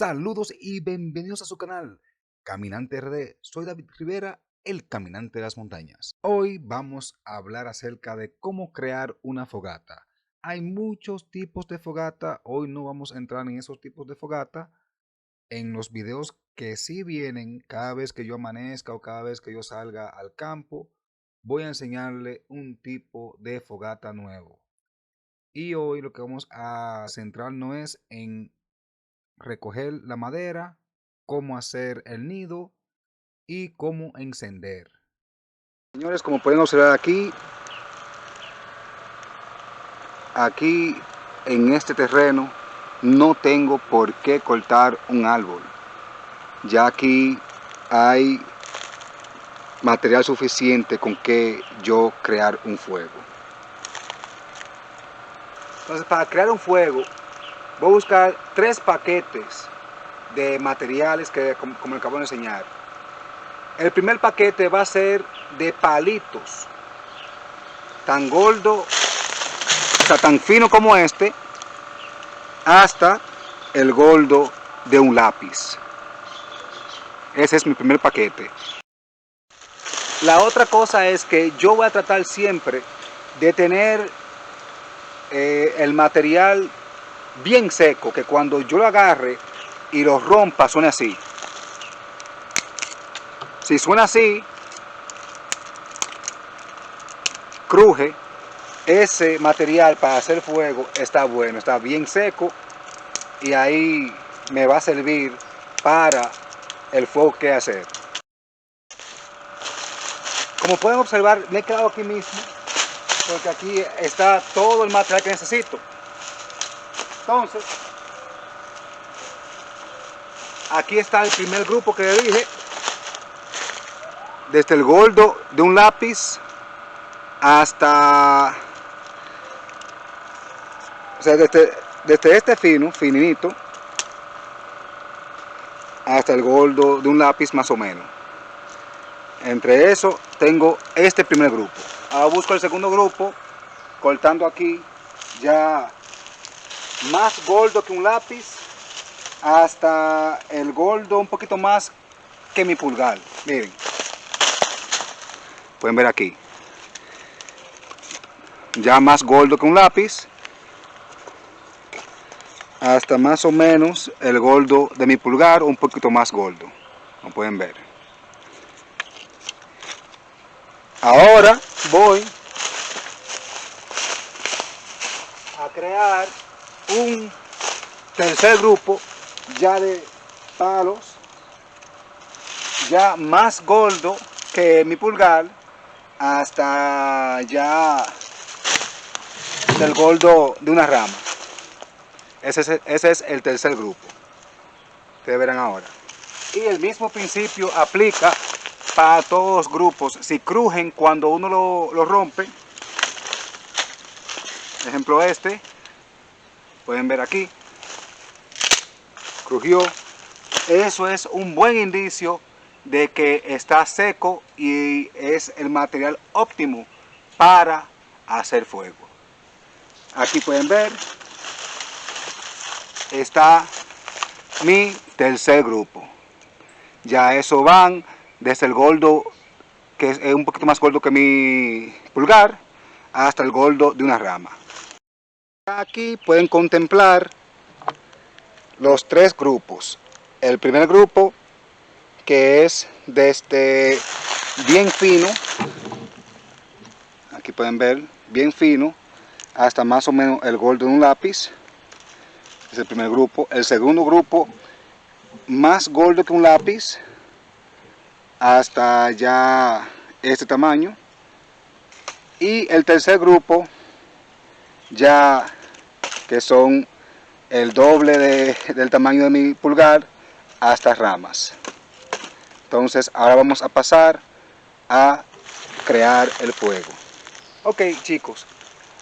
Saludos y bienvenidos a su canal Caminante RD. Soy David Rivera, el caminante de las montañas. Hoy vamos a hablar acerca de cómo crear una fogata. Hay muchos tipos de fogata. Hoy no vamos a entrar en esos tipos de fogata. En los videos que sí vienen, cada vez que yo amanezca o cada vez que yo salga al campo, voy a enseñarle un tipo de fogata nuevo. Y hoy lo que vamos a centrarnos es en recoger la madera, cómo hacer el nido y cómo encender. Señores, como pueden observar aquí en este terreno no tengo por qué cortar un árbol. Ya aquí hay material suficiente con que yo crear un fuego. Entonces, para crear un fuego voy a buscar 3 paquetes de materiales que como acabo de enseñar. El primer paquete va a ser de palitos, tan gordo, o sea, tan fino como este, hasta el gordo de un lápiz. Ese es mi primer paquete. La otra cosa es que yo voy a tratar siempre de tener el material bien seco, que cuando yo lo agarre y lo rompa suene así. Si suena así, cruje, ese material para hacer fuego está bueno, está bien seco y ahí me va a servir para el fuego que hacer. Como pueden observar, me he quedado aquí mismo porque aquí está todo el material que necesito. Entonces, aquí está el primer grupo que le dije, desde el gordo de un lápiz hasta, o sea, desde este finito, hasta el gordo de un lápiz más o menos. Entre eso tengo este primer grupo. Ahora busco el segundo grupo, cortando aquí ya más gordo que un lápiz hasta el gordo un poquito más que mi pulgar. Miren, pueden ver aquí, ya más gordo que un lápiz hasta más o menos el gordo de mi pulgar, un poquito más gordo, como pueden ver. Ahora voy a crear un tercer grupo ya de palos, ya más gordo que mi pulgar, hasta ya del gordo de una rama. Ese es el tercer grupo. Ustedes verán ahora. Y el mismo principio aplica para todos los grupos. Si crujen cuando uno lo rompe, ejemplo este, pueden ver aquí, crujió. Eso es un buen indicio de que está seco y es el material óptimo para hacer fuego. Aquí pueden ver, está mi tercer grupo. Ya eso van desde el gordo, que es un poquito más gordo que mi pulgar, hasta el gordo de una rama. Aquí pueden contemplar los 3 grupos. El primer grupo, que es desde bien fino, aquí pueden ver, bien fino, hasta más o menos el gordo de un lápiz. Es el primer grupo. El segundo grupo, más gordo que un lápiz, hasta ya este tamaño. Y el tercer grupo, ya que son el doble del tamaño de mi pulgar, hasta ramas. Entonces ahora vamos a pasar a crear el fuego. Ok, chicos,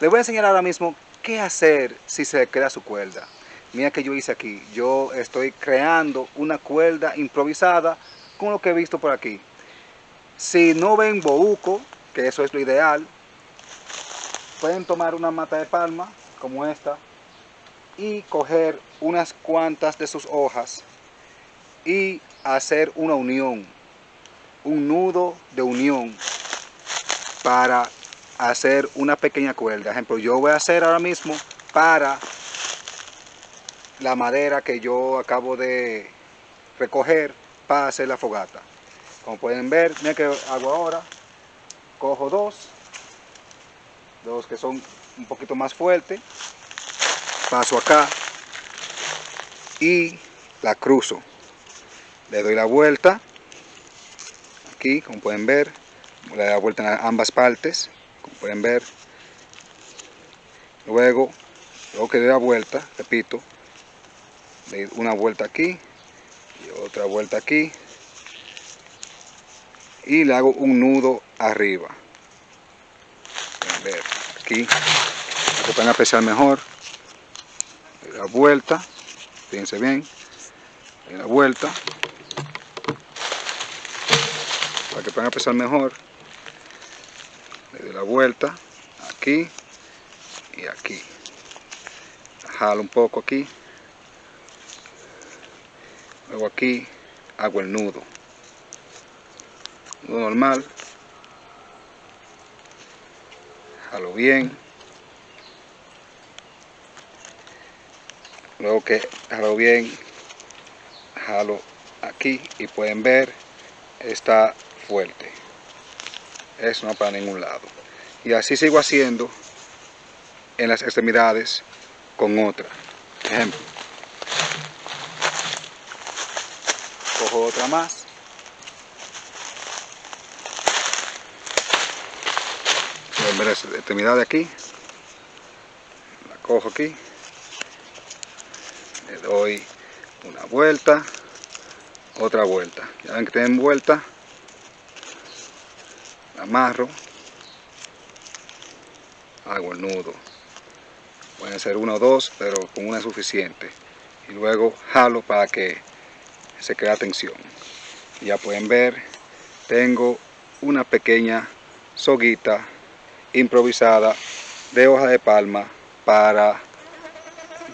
les voy a enseñar ahora mismo qué hacer si se queda su cuerda. Mira que yo hice aquí. Yo estoy creando una cuerda improvisada con lo que he visto por aquí. Si no ven bohuco, que eso es lo ideal, pueden tomar una mata de palma como esta y coger unas cuantas de sus hojas y hacer una unión, un nudo de unión para hacer una pequeña cuerda. Por ejemplo, yo voy a hacer ahora mismo para la madera que yo acabo de recoger para hacer la fogata. Como pueden ver, miren que hago ahora. Cojo dos que son un poquito más fuertes, paso acá y la cruzo. Le doy la vuelta aquí, como pueden ver, le doy la vuelta en ambas partes, como pueden ver. Luego que le doy la vuelta, repito, le doy una vuelta aquí y otra vuelta aquí y le hago un nudo arriba. Pueden ver aquí, para que puedan apreciar mejor. Le doy la vuelta, fíjense bien, le doy la vuelta para que puedan apreciar mejor. Le doy la vuelta aquí y aquí. Jalo un poco aquí. Luego aquí hago el nudo. Nudo normal. Jalo bien. Luego que jalo bien, jalo aquí y pueden ver, está fuerte. Eso no va para ningún lado. Y así sigo haciendo en las extremidades con otra. Ejemplo. Cojo otra más. Pueden ver esa extremidad de aquí. La cojo aquí. Le doy una vuelta. Otra vuelta. Ya ven que tienen vuelta. La amarro. Hago el nudo. Pueden ser uno o dos, pero con una es suficiente. Y luego jalo para que se crea tensión. Y ya pueden ver, tengo una pequeña soguita improvisada de hoja de palma para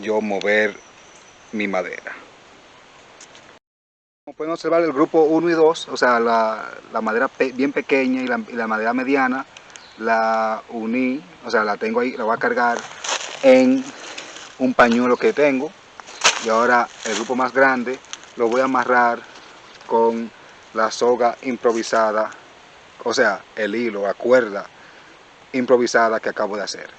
yo mover mi madera. Como pueden observar, el grupo 1 y 2, o sea, la madera bien pequeña y la madera mediana, la uní, o sea, la tengo ahí, la voy a cargar en un pañuelo que tengo. Y ahora el grupo más grande lo voy a amarrar con la soga improvisada, o sea, el hilo, la cuerda improvisada que acabo de hacer.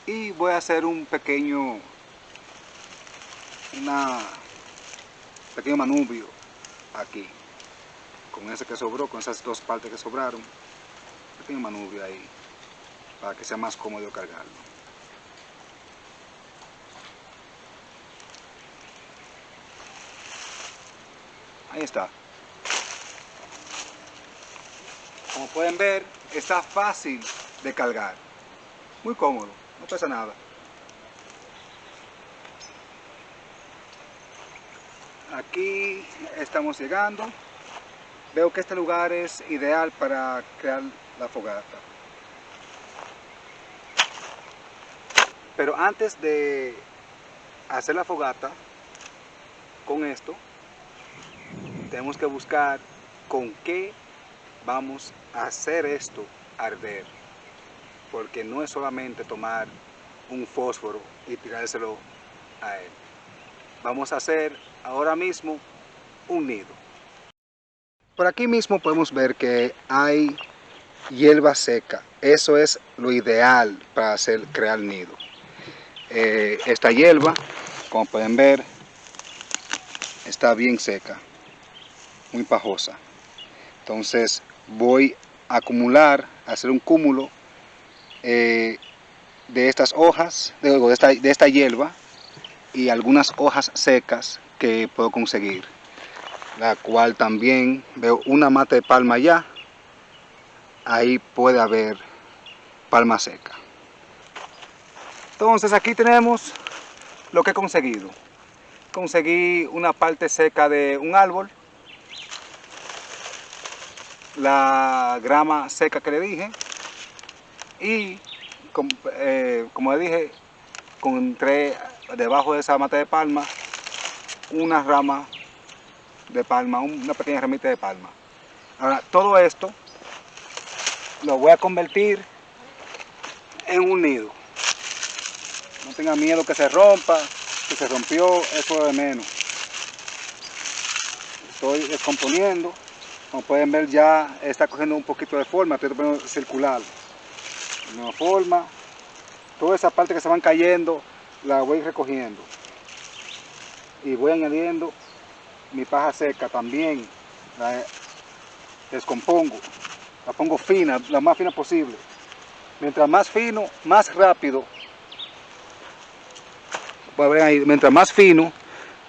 Y voy a hacer un pequeño manubrio aquí con ese que sobró, con esas dos partes que sobraron, pequeño manubrio ahí para que sea más cómodo cargarlo. Ahí está. Como pueden ver, está fácil de cargar, muy cómodo, no pesa nada. Aquí estamos llegando. Veo que este lugar es ideal para crear la fogata. Pero antes de hacer la fogata con esto, tenemos que buscar con qué vamos a hacer esto arder. Porque no es solamente tomar un fósforo y tirárselo a él. Vamos a hacer ahora mismo un nido. Por aquí mismo podemos ver que hay hierba seca. Eso es lo ideal para crear nido. Esta hierba, como pueden ver, está bien seca, muy pajosa. Entonces voy acumular, hacer un cúmulo de estas hojas, de esta hierba y algunas hojas secas que puedo conseguir, la cual también veo una mata de palma allá, ahí puede haber palma seca. Entonces aquí tenemos lo que he conseguido. Conseguí una parte seca de un árbol, la grama seca que le dije, y como le dije, encontré debajo de esa mata de palma una rama de palma, una pequeña ramita de palma. Ahora, todo esto lo voy a convertir en un nido. No tenga miedo que se rompa, que se rompió, eso de menos. Estoy descomponiendo, como pueden ver ya está cogiendo un poquito de forma, estoy poniendo circular. De nueva forma, toda esa parte que se van cayendo la voy recogiendo. Y voy añadiendo mi paja seca también, la descompongo, la pongo fina, la más fina posible. Mientras más fino, más rápido. Mientras más fino,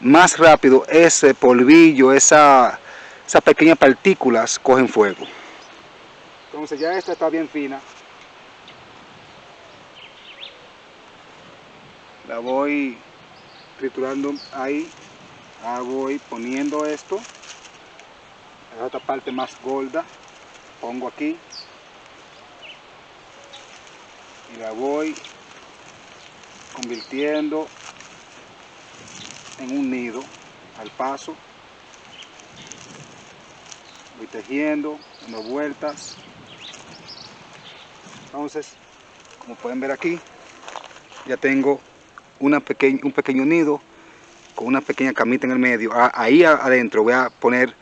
más rápido ese polvillo, esas pequeñas partículas cogen fuego. Entonces ya esta está bien fina. La voy triturando ahí. Voy poniendo esto. La otra parte más gorda. Pongo aquí. Y la voy convirtiendo en un nido al paso. Voy tejiendo, dando vueltas. Entonces, como pueden ver aquí, ya tengo un pequeño nido con una pequeña camita en el medio. Ahí adentro voy a poner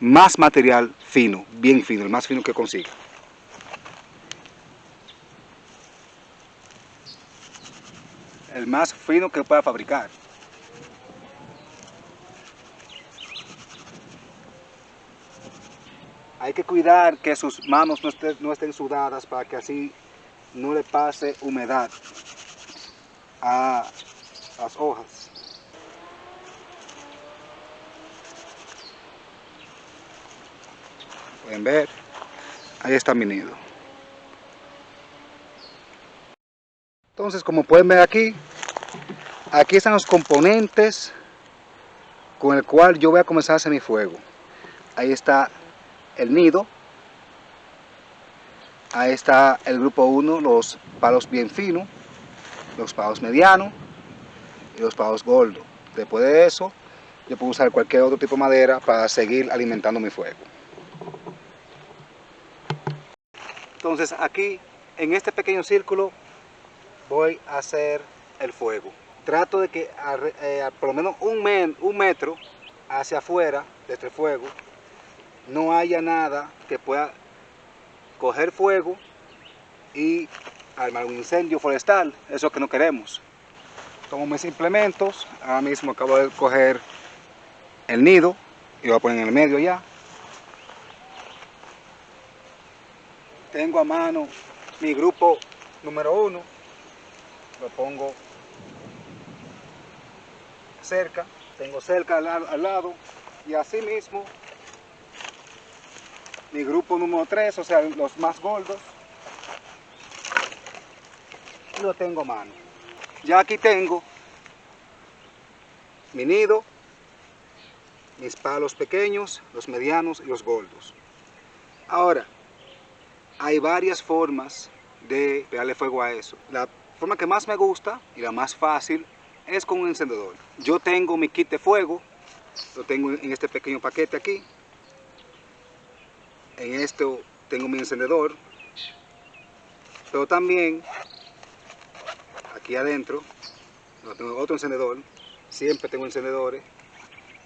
más material fino, bien fino, el más fino que consiga. El más fino que pueda fabricar. Hay que cuidar que sus manos no estén sudadas para que así no le pase humedad a las hojas. Pueden ver, ahí está mi nido. Entonces, como pueden ver aquí están los componentes con el cual yo voy a comenzar a hacer mi fuego. Ahí está el nido. Ahí está el grupo 1, los palos bien finos, los palos medianos y los palos gordos. Después de eso, yo puedo usar cualquier otro tipo de madera para seguir alimentando mi fuego. Entonces aquí, en este pequeño círculo, voy a hacer el fuego. Trato de que por lo menos un metro hacia afuera de este fuego no haya nada que pueda coger fuego y armar un incendio forestal. Eso es lo que no queremos. Tomo mis implementos. Ahora mismo acabo de coger el nido y lo voy a poner en el medio ya. Tengo a mano mi grupo número 1. Lo pongo cerca. Tengo cerca al lado. Y así mismo mi grupo número 3, o sea, los más gordos, lo tengo a mano. Ya aquí tengo mi nido, mis palos pequeños, los medianos y los gordos. Ahora, hay varias formas de pegarle fuego a eso. La forma que más me gusta y la más fácil es con un encendedor. Yo tengo mi kit de fuego, lo tengo en este pequeño paquete aquí. En esto tengo mi encendedor, pero también aquí adentro tengo otro encendedor. Siempre tengo encendedores.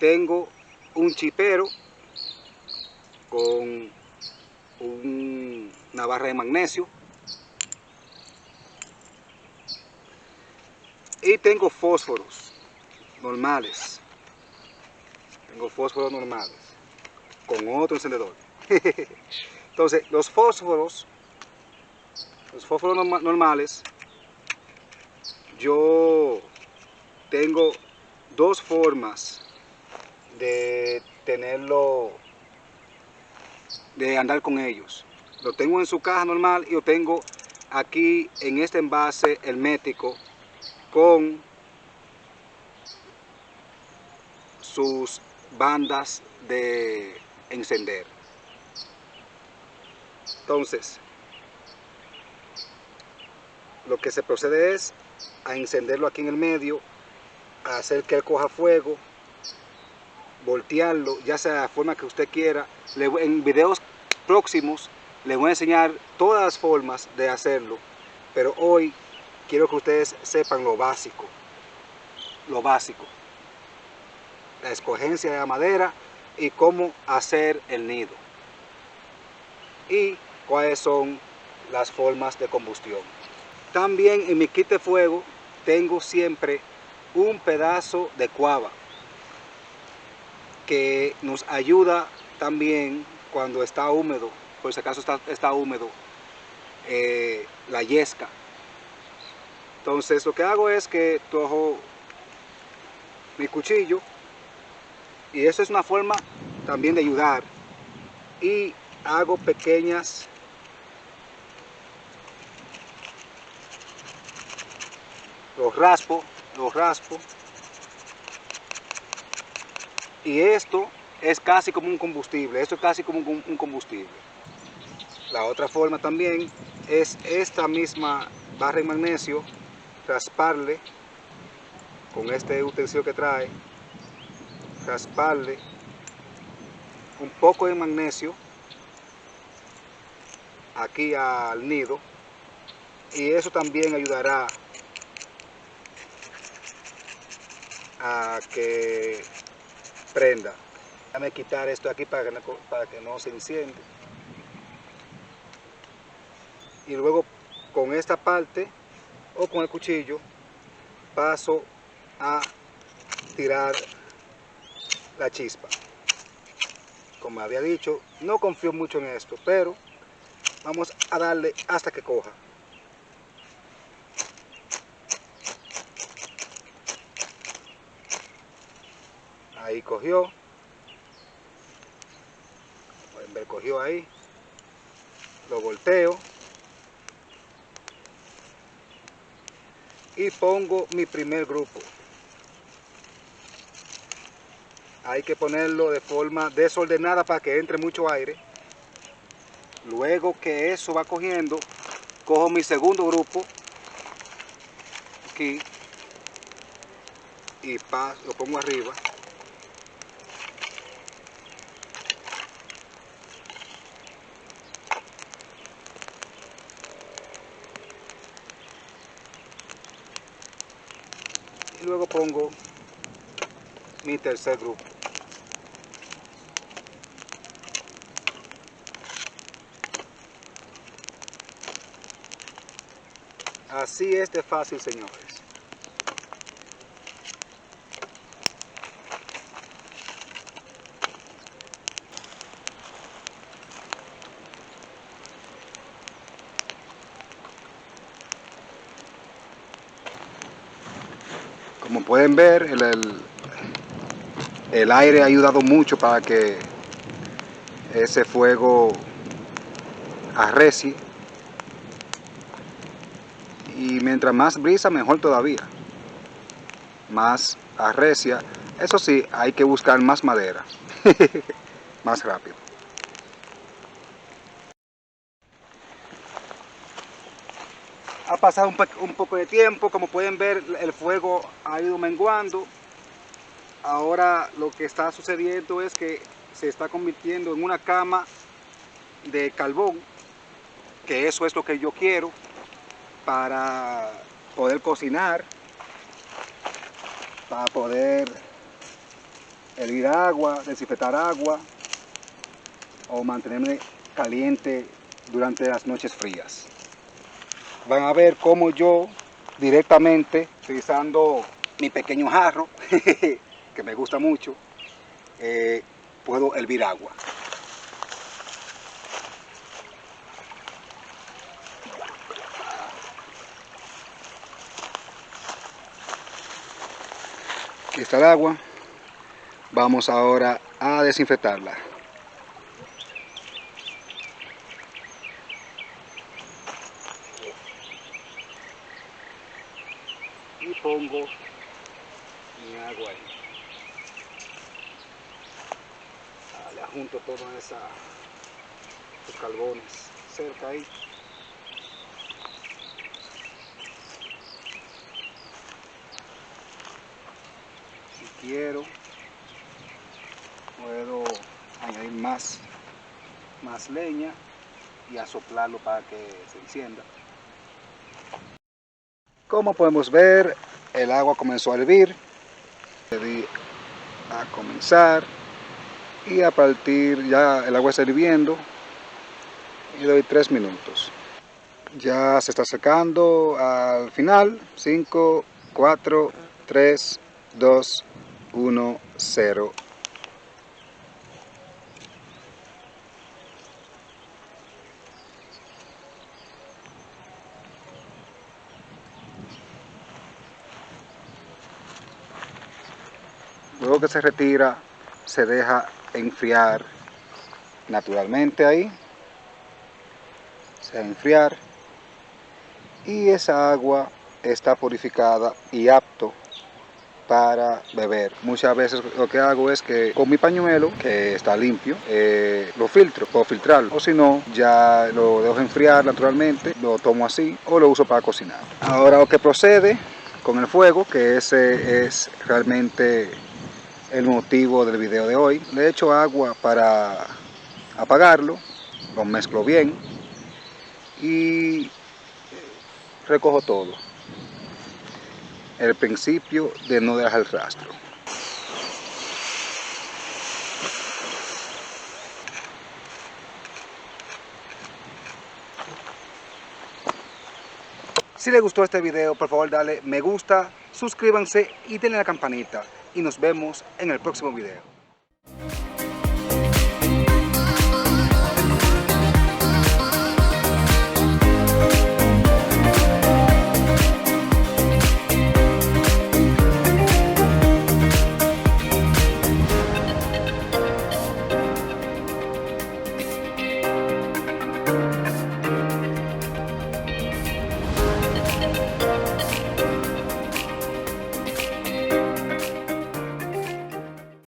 Tengo un chipero con una barra de magnesio. Y tengo fósforos normales. Tengo fósforos normales con otro encendedor. Entonces, los fósforos normales, yo tengo dos formas de tenerlo, de andar con ellos. Lo tengo en su caja normal y lo tengo aquí en este envase hermético con sus bandas de encender. Entonces, lo que se procede es a encenderlo aquí en el medio, a hacer que él coja fuego, voltearlo, ya sea de la forma que usted quiera. En videos próximos les voy a enseñar todas las formas de hacerlo, pero hoy quiero que ustedes sepan lo básico, la escogencia de la madera y cómo hacer el nido y cuáles son las formas de combustión. También en mi kit de fuego tengo siempre un pedazo de cuava que nos ayuda también cuando está húmedo, por si acaso está húmedo, la yesca. Entonces lo que hago es que cojo mi cuchillo, y eso es una forma también de ayudar, y hago pequeñas los raspo, y esto es casi como un combustible, un combustible. La otra forma también es esta misma barra de magnesio, rasparle con este utensilio que trae, rasparle un poco de magnesio aquí al nido, y eso también ayudará a que prenda. Déjame quitar esto aquí para que no se enciende. Y luego con esta parte o con el cuchillo paso a tirar la chispa. Como había dicho, no confío mucho en esto, pero vamos a darle hasta que coja. Ahí cogió. Pueden ver, cogió ahí. Lo volteo. Y pongo mi primer grupo. Hay que ponerlo de forma desordenada para que entre mucho aire. Luego que eso va cogiendo, cojo mi segundo grupo aquí y lo pongo arriba. Y luego pongo mi tercer grupo. Así es de fácil, señores. Como pueden ver, el aire ha ayudado mucho para que ese fuego arrecie. Y mientras más brisa, mejor todavía. Más arrecia. Eso sí, hay que buscar más madera. Más rápido. Ha pasado un poco de tiempo, como pueden ver, el fuego ha ido menguando. Ahora lo que está sucediendo es que se está convirtiendo en una cama de carbón, que eso es lo que yo quiero para poder cocinar, para poder hervir agua, desinfectar agua o mantenerme caliente durante las noches frías. Van a ver cómo yo directamente, utilizando mi pequeño jarro, que me gusta mucho, puedo hervir agua. Aquí está el agua. Vamos ahora a desinfectarla. Y pongo mi agua ahí. Le junto todos esos carbones cerca ahí. Si quiero, puedo añadir más leña y asoplarlo para que se encienda. Como podemos ver, el agua comenzó a hervir. Le di a comenzar y a partir ya el agua está hirviendo y doy 3 minutos. Ya se está secando al final. 5, 4, 3, 2, 1, 0. Luego que se retira, se deja enfriar naturalmente ahí. Se va a enfriar y esa agua está purificada y apto para beber. Muchas veces lo que hago es que con mi pañuelo, que está limpio, lo filtro, puedo filtrarlo, o si no, ya lo dejo enfriar naturalmente, lo tomo así o lo uso para cocinar. Ahora lo que procede con el fuego, que ese es realmente el motivo del video de hoy. Le echo agua para apagarlo, lo mezclo bien y recojo todo. El principio de no dejar el rastro. Si les gustó este video, por favor dale me gusta, suscríbanse y denle a la campanita. Y nos vemos en el próximo video.